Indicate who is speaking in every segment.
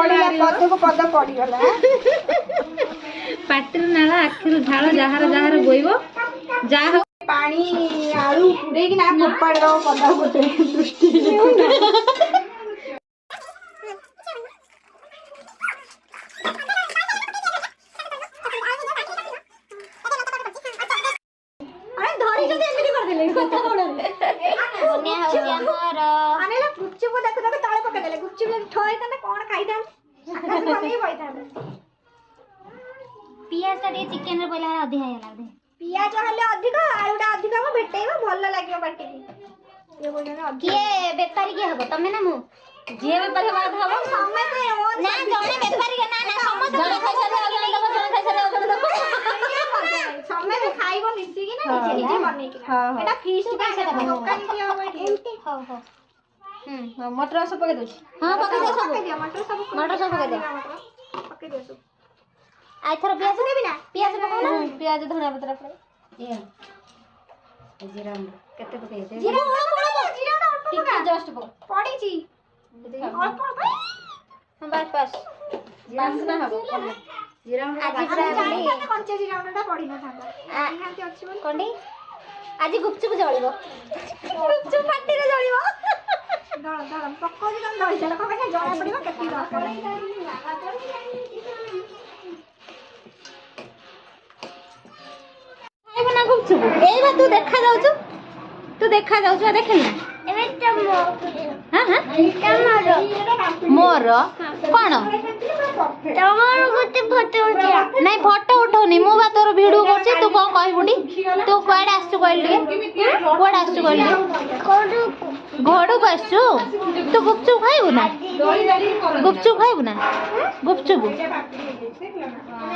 Speaker 1: पड़िला पद को पद पड़ी गला
Speaker 2: पाटिर नाला आखिर झाल जहार जहार बोइबो जा हो
Speaker 1: पानी आलू पुरे कि ना फोपाड़ दो पद गोटे दृष्टि
Speaker 3: चिकेन पहला अधिक है
Speaker 1: पियाज हेले अधिक आलूटा अधिक हम भेटेइबो भल लागियो पाटी ये बोले ना
Speaker 3: किए बेपारी के हबो तमे ना मु जे बेपारी बात हबो समय पे ना जने बेपारी के ना ना समस्त जने खाइ सारे अगले दबो जने खाइ सारे अगले दबो
Speaker 1: समय पे खाइबो मिसी कि ना निजे बनै कि एटा फीस्ट का सेटा दुकान दिया होबे एमती हो हो
Speaker 2: मटर सब पके दो
Speaker 3: हां पके दे सब
Speaker 1: मटर सब
Speaker 3: पके दे
Speaker 1: पके दे सब
Speaker 3: आई थरो प्याज देबी ना प्याज पकाओ ना
Speaker 2: प्याज धनिया पत्र पड़े ये जीरा केते पके दे
Speaker 1: जीरा जीरा अल्प पका
Speaker 2: जस्ट
Speaker 1: पड़ी छी अल्प
Speaker 3: हम बस
Speaker 2: बासना हबो जीरा
Speaker 3: आज पूरा
Speaker 1: कंचे जीरा टा पड़ी ना था निहाती अछि बोल
Speaker 3: कोंडी आज गुपचुप जळिबो गुपचुप पाटी रे जळिबो
Speaker 1: दळ दळ पक्को जी दळ दळ को के जळा पड़िबो केती दरकार
Speaker 2: बना गुपचुप एई बा तू देखा जाउछु देखिन
Speaker 3: एबे टमो
Speaker 2: हां हां
Speaker 3: टमाटो
Speaker 2: मोर कोन
Speaker 3: टमाटो गुते फोटो उठा
Speaker 2: नहीं फोटो उठौनी मु बा तोर वीडियो करछि तू कोन कहबुडी तू कोडे आसु कहली कोडे आसु कहली
Speaker 3: कोडू
Speaker 2: घोड़ू को आसु तू गुपचुप खाइबु ना गुपचुप खाइबु ना गुपचुप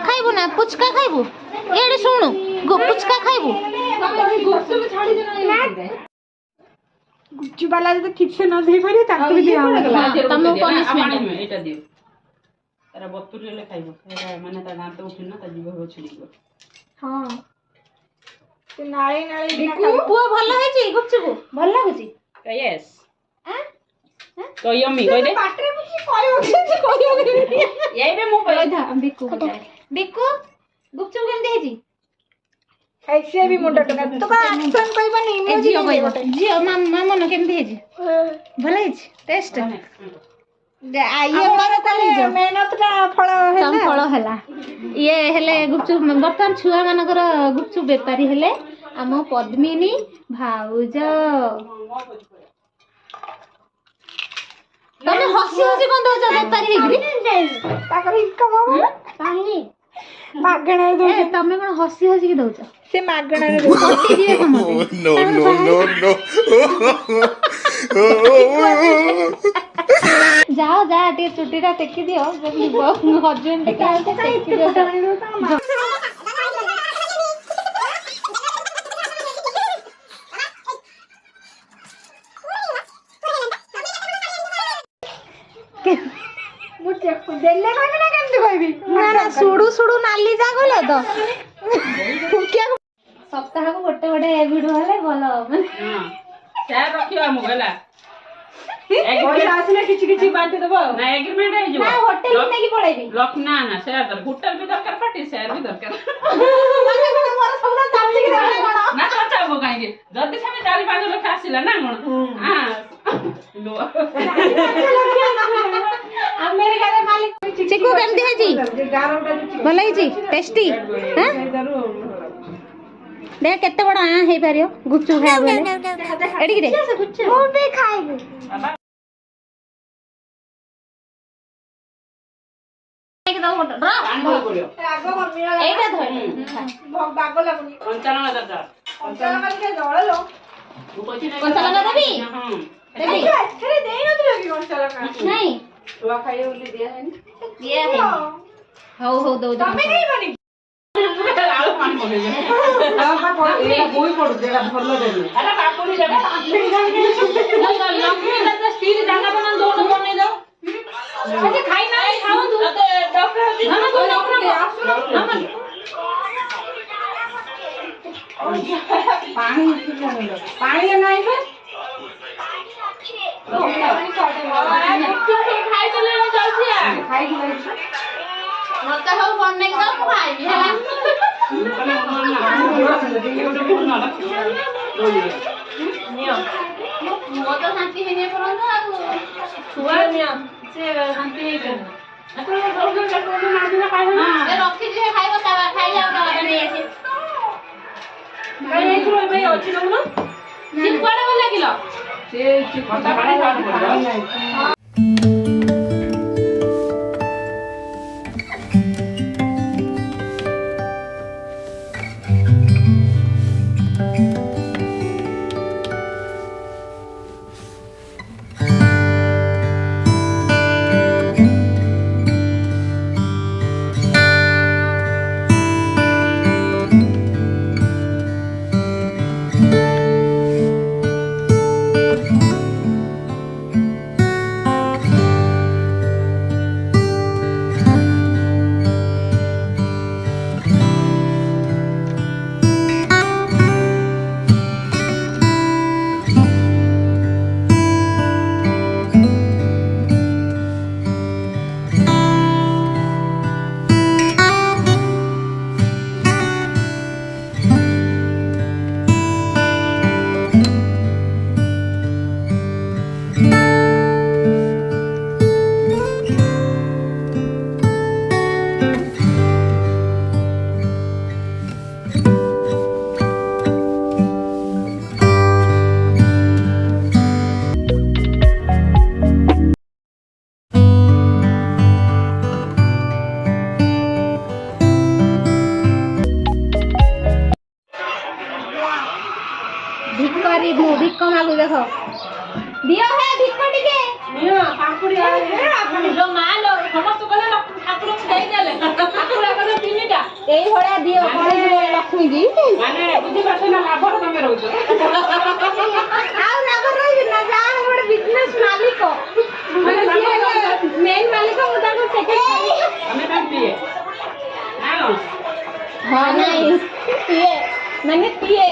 Speaker 2: खाइबु ना पुचका खाइबु एडे सुनु पुचका खाइबु
Speaker 4: गुपचुप छाड़ी देना
Speaker 1: गुपचुप वाला तो ठीक से न दे पारे ताको भी दिया
Speaker 2: तमो पनिशमेंट
Speaker 4: एटा दियो तारा बत्तुरी ले खाइबो एटा माने ता दांत उठिन ना ता जीव हो छिड़िबो
Speaker 1: हां ते नाळे नाळे
Speaker 2: बिकु पुआ भल है छी गुपचुप भल लागुची
Speaker 4: यस तो यम्मी कह दे
Speaker 1: पाटरे मुची कहयो
Speaker 4: ये बे मु
Speaker 2: कह दा बिकु बिकु गुपचुप केम देजी
Speaker 1: ऐसे भी मुंडा टका तो का एक्शन कहबा नहीं
Speaker 2: ए जियो कहबो जियो मामा मन केम देजी भल है टेस्ट
Speaker 1: आइए पर तले मेहनत का फल
Speaker 2: सम फल हला ये हेले गुपचुप बर्तन छुआ मानकर गुपचुप बेपारी हेले आम पद्मिनी भाउज तमे हसी हसी कोन दो बेपारी हेगरी
Speaker 1: ताकर इनकम हो
Speaker 2: काहे
Speaker 1: मागणा दे
Speaker 2: ए तमे कोन हसी हसी के दउछ
Speaker 1: से मागणा दे
Speaker 2: कोटी दिए समते
Speaker 5: no, no, no, no.
Speaker 2: जाओ जा टे चुटीटा टेकी दियो हजबेंड टेकी दियो
Speaker 1: मुझे देले कहबी ना केमती कहबी
Speaker 2: ना ना सुडू सुडू नाली जा गले तो सप्ताह को गोटे गोटे वीडियो हेले भलो
Speaker 4: हां शेयर रखियो हम गला
Speaker 1: पैसा आसले किछि किछि बांटी देबो
Speaker 4: ना एग्रीमेंट है जो
Speaker 2: ना होटल में की पड़ेबी
Speaker 4: लख ना ना शेयर दर होटल भी दरकार पार्टी शेयर भी दरकार
Speaker 2: मोर सबना चाची के
Speaker 4: ना तो चाबो काहे जदी छमे 4-5 लाख आसीला ना कोन हां लो
Speaker 1: अमेरिका रे मालिक
Speaker 2: चिकू केमती है जी भल है जी टेस्टी हां देख केते बड़ा आ हे पारियो गुपचुप खाया बोले एडी रे
Speaker 3: मु भी खाइबू
Speaker 2: एक दो मोटर रा
Speaker 4: पानी पड़ियो
Speaker 1: रागो मम्मी
Speaker 2: एटा धर
Speaker 1: बागो लागुनी
Speaker 4: 55,000
Speaker 1: पंचाला के जळलो
Speaker 2: कंचा लगा देबी
Speaker 4: हां
Speaker 2: देबी
Speaker 1: अरे देई नथि लगी पंचाला का
Speaker 2: नहीं
Speaker 4: तुआ खाइए बोली दिया है
Speaker 2: दिया है हो दो दो
Speaker 1: तमे नहीं बनी
Speaker 4: आलू पानी पड़े
Speaker 1: बाबा कोई
Speaker 4: कोई पड़ देगा भलो दे अरे काकुली जगह लक्ष्मी का स्टील जाना बना दोनों बने दो अच्छा खाई ना खाओ तू डॉक्टर ना ना कोई डॉक्टर पानी पानी नहीं है खाई चले ना जल्दी आ
Speaker 2: ମତେ ସବୁ ବନେଇକି ଦବ ମୁଁ ଖାଇବି ହେଲା ମୋ ତ ଶାନ୍ତି ହେଇନି ପର୍ଯ୍ୟନ୍ତ ଆଉ
Speaker 4: ଛୁଆ ନିଅ ସେ ଶାନ୍ତି ହେଇଛନ୍ତି
Speaker 2: ରଖିଛି ସେ ଖାଇବ ଖାଇଲେ ଆଉ ଡବା ନେଇ
Speaker 4: ଅଛି ନଉନ
Speaker 2: ସେ କୁଆଡେ ଗଲା କିଲୋ
Speaker 1: ଭିକାରୀ ମୁଁ ଭିକ ମାଗୁ ଦେଖ ଦିଅ ହେ ଭିକ ଟିକେ
Speaker 4: ନିଅ ପାମ୍ପୁଡି ଲୋ ମା ଲୋ ସମସ୍ତେ କଲେ ଠାକୁରଙ୍କୁ ଦେଇଦେଲେ ଠାକୁର କଲେ ତିନିଟା
Speaker 1: ଏଇ ଭଳିଆ ଦିଅ ଲକ୍ଷ୍ମୀ କି
Speaker 4: ମାନେ ବୁଝିପାରୁଛ ନା ଲାଭରେ ତମେ ରହୁଛ
Speaker 1: ଆଉ ଲାଭ ରହିବି ନା ଯାହା ଗୋଟେ ବିଜନେସ ମାଲିକ ମେନ୍ ମାଲିକ ମୁଁ ତାଙ୍କୁ ସେକେଣ୍ଡ
Speaker 4: ଆମେ ତାଙ୍କୁ ପିଏ
Speaker 1: ହଁ ନାଇଁ ପିଏ ମାନେ ପିଏ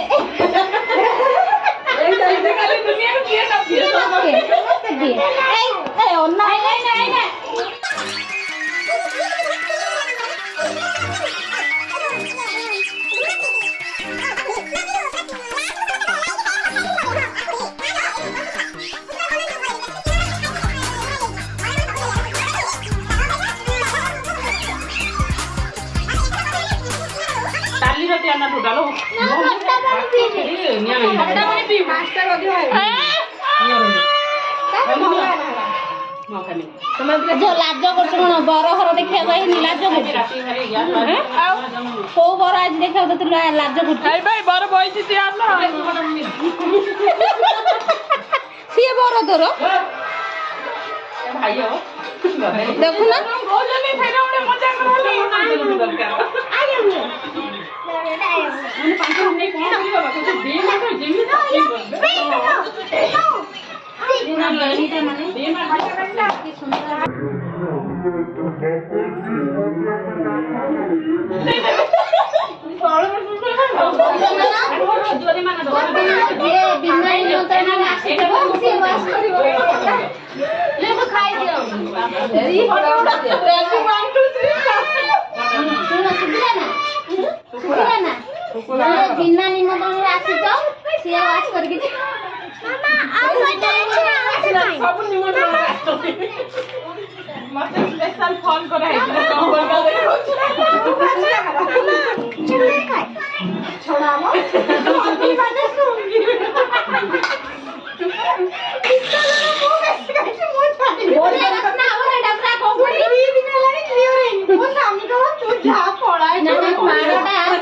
Speaker 1: ଲାଜ କରୁଛୁ କଣ ବରହର ଦେଖିବାକୁ ଆଇନି ଲାଜ କରୁଛୁ କୋଉ ବର ଆଜି ଦେଖିବାକୁ ତୁ ଲାଜ କରୁଛୁ ସିଏ ବର ତୋର ଦେଖୁନା ବିନା ନିମନ୍ତ୍ରଣରେ ଆସିଛ ସିଏ ୱାଶ କରିକି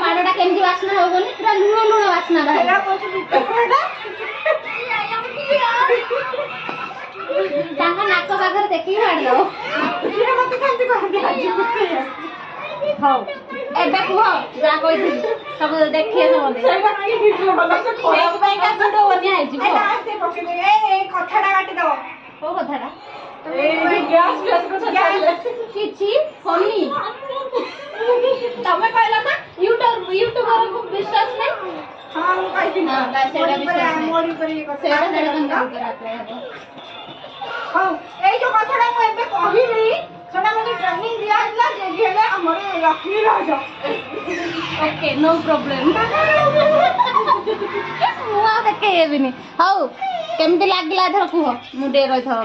Speaker 1: ମାଡ଼ଟା କେମିତି ବାସ୍ନା ହବନି ପୁରା ଲୁଣ ଲୁଣ ବାସ୍ନା ତାଙ୍କ ନାକ ପାଖରେ ଦେଖିକି ମାଡ଼ିଦବ ହଉ ଏବେ କୁହ ଯାହା କହିଥିଲି ସବୁ ଦେଖିଏ ସମସ୍ତେ ସେଇଥିପାଇଁକା ଭିଡିଓ ବନିଆ ହେଇଛି କଥାଟା କାଟିଦବ କୋଉ କଥାଟା କିଛି ଫନି ତମେ କହିଲ ନା ୟୁଟ୍ୟୁବରକୁ ବିଶ୍ୱାସ ନାହିଁ ହଉ ଏଇ ଯୋଉ କଥାଟା ମୁଁ ଏବେ କହିଲି ସେଟା ମତେ ଓକେ ନୋ ପ୍ରୋବ୍ଲେମ।
Speaker 2: ମୁଁ ଆଉ ଦେଖେଇବିନି। ହଉ କେମିତି ଲାଗିଲା ଏଥର କୁହ, ମୁଁ ଟିକେ ରହିଥାଅ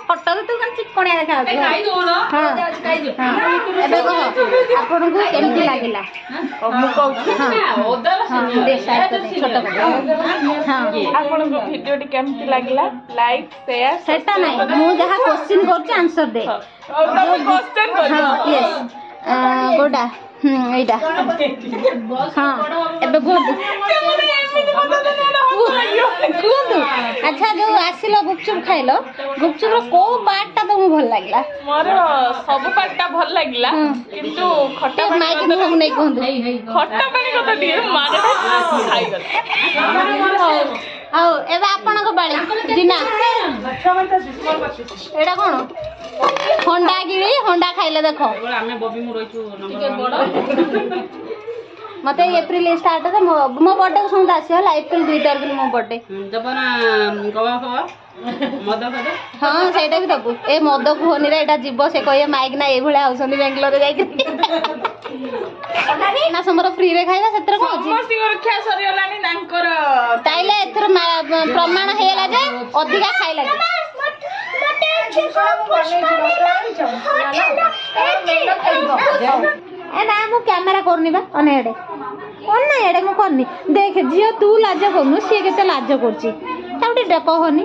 Speaker 2: ଫଟୋରେ ତୁ କଣ ଚିକଣିଆ ଦେଖାଯାଉଛି।
Speaker 4: ଖାଇ ଦଉନ
Speaker 2: ହଁ ଏବେ କହ ଆପଣଙ୍କୁ କେମିତି ଲାଗିଲା?
Speaker 5: ମୁଁ କହୁଛି
Speaker 2: ହଁ ଛୋଟ କଥା। ହଁ
Speaker 5: ଆପଣଙ୍କ ଭିଡିଓଟି କେମିତି ଲାଗିଲା? ଲାଇକ୍ ସେୟାର
Speaker 2: ସେଟା ନାହିଁ, ମୁଁ ଯାହା କୋଶ୍ଚିନ୍ କରୁଛି ଆନ୍ସର ଦେ।
Speaker 5: କ୍ୱେଶ୍ଚନ
Speaker 2: ହଁ ୟେସ୍ କୋଉଟା ଏଇଟା ହଁ ଏବେ କୁହନ୍ତୁ କୁହନ୍ତୁ। ଆଚ୍ଛା ଯୋଉ ଆସିଲ ଗୁପଚୁପ ଖାଇଲ, ଗୁପଚୁପର କୋଉ ପାର୍ଟଟା ତମକୁ ଭଲ ଲାଗିଲା?
Speaker 5: ମୋର ସବୁ ପାର୍ଟଟା ଭଲ ଲାଗିଲା, କିନ୍ତୁ ଖଟା ପାଣି
Speaker 2: ମାଇକି ମୁହଁକୁ ନେଇ କୁହନ୍ତୁ।
Speaker 5: ଖଟା ପାଣି କଥା ଟିକେ ମାରଟା ଖାଇଗଲା।
Speaker 2: ହଉ ଏବେ ଆପଣଙ୍କ ପାଳି ଜିନା। ଏଇଟା କଣ? ହଣ୍ଡା ଗିଳି ହଣ୍ଡା ଖାଇଲେ ଦେଖ।
Speaker 4: ଆମେ ବବି ମୁଁ ରହିଛୁ
Speaker 2: ମତେ ଏପ୍ରିଲ ଷ୍ଟାର୍ଟରେ ମୋ ବର୍ଥଡେ ଶୁଣୁତା ଆସିବ ହେଲା। ଏପ୍ରିଲ 2 ତାରିଖରେ ମୋ ବର୍ଥଡେ।
Speaker 4: ଦେବ ନା କବା ଫବା ମଦ ଫଦ।
Speaker 2: ହଁ ସେଇଟା ବି ଦବୁ। ଏ ମଦ କୁହନିରେ, ଏଇଟା ଯିବ ସେ କହିବେ ମାଇକି ନା ଏଇଭଳିଆ ହଉଛନ୍ତି ବାଙ୍ଗାଲୋରରେ ଯାଇକି ନା ସମର ଫ୍ରିରେ ଖାଇବା, ସେଥିରେ କଣ ଅଛି?
Speaker 5: ସମସ୍ତଙ୍କର ଖିଆ ସରିଗଲାଣି ତାଙ୍କର।
Speaker 2: ତାଇଲେ ଏଥର ପ୍ରମାଣ ହେଇଗଲା ଯେ ଅଧିକା ଖାଇଲା। ନା ମୁଁ କ୍ୟାମେରା କରୁନି ବା, ଅନେଇଡେ ଅନେଇଡେ ମୁଁ କରିନି। ଦେଖେ ଝିଅ ତୁ ଲାଜ କରୁନୁ, ସିଏ କେତେ ଲାଜ କରୁଛି। ତାକୁ ଟିକେ କହନି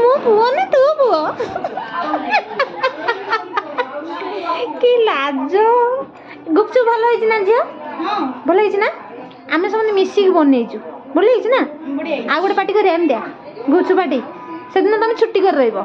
Speaker 2: ମୁଁ ପୁଅ ନା ତୁ ପୁଅ। କି ଲାଜ। ଗୁପଚୁପ ଭଲ ହେଇଛି ନା ଝିଅ? ଭଲ ହେଇଛି ନା? ଆମେ ସମସ୍ତେ ମିଶିକି ବନେଇଛୁ। ଭଲ ହେଇଛି ନା? ଆଉ ଗୋଟେ ପାର୍ଟି କରିବା ଏମିତିଆ ଗୁପଚୁପ ପାର୍ଟି। ସେଦିନ ତମେ ଛୁଟି କରି ରହିବ।